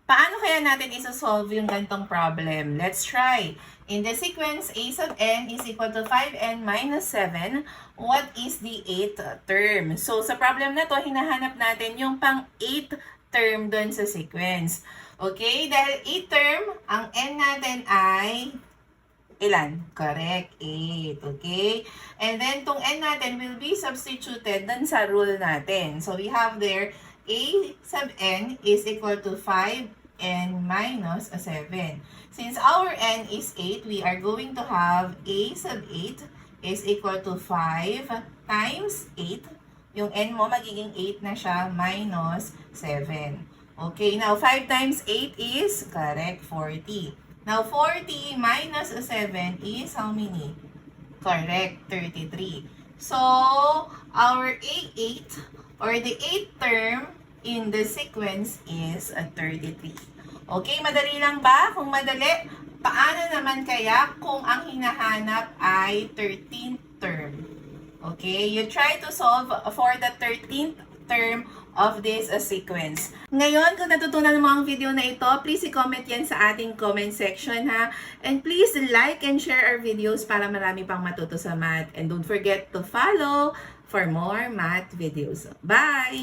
Paano kaya natin isa-solve yung ganitong problem? Let's try. In the sequence, a sub n is equal to 5n minus 7. What is the 8th term? So, sa problem na to, hinahanap natin yung pang 8th term doon sa sequence. Okay? Dahil 8th term, ang n natin ay ilan? Correct, 8. Okay? And then, tong n natin will be substituted dun sa rule natin. So, we have there a sub n is equal to 5n minus 7. Since our n is 8, we are going to have a sub 8 is equal to 5 times 8. Yung n mo magiging 8 na siya minus 7. Okay, now 5 times 8 is, correct, 40. Now 40 minus 7 is how many? Correct, 33. So, our A8 or the 8th term in the sequence is 33. Okay, madali lang ba? Kung madali, paano naman kaya kung ang hinahanap ay 13th term? Okay, you try to solve for the 13th term of this sequence. Ngayon, kung natutunan mo ang video na ito, please i-comment yan sa ating comment section ha. And please like and share our videos para marami pang matuto sa math. And don't forget to follow for more math videos. Bye!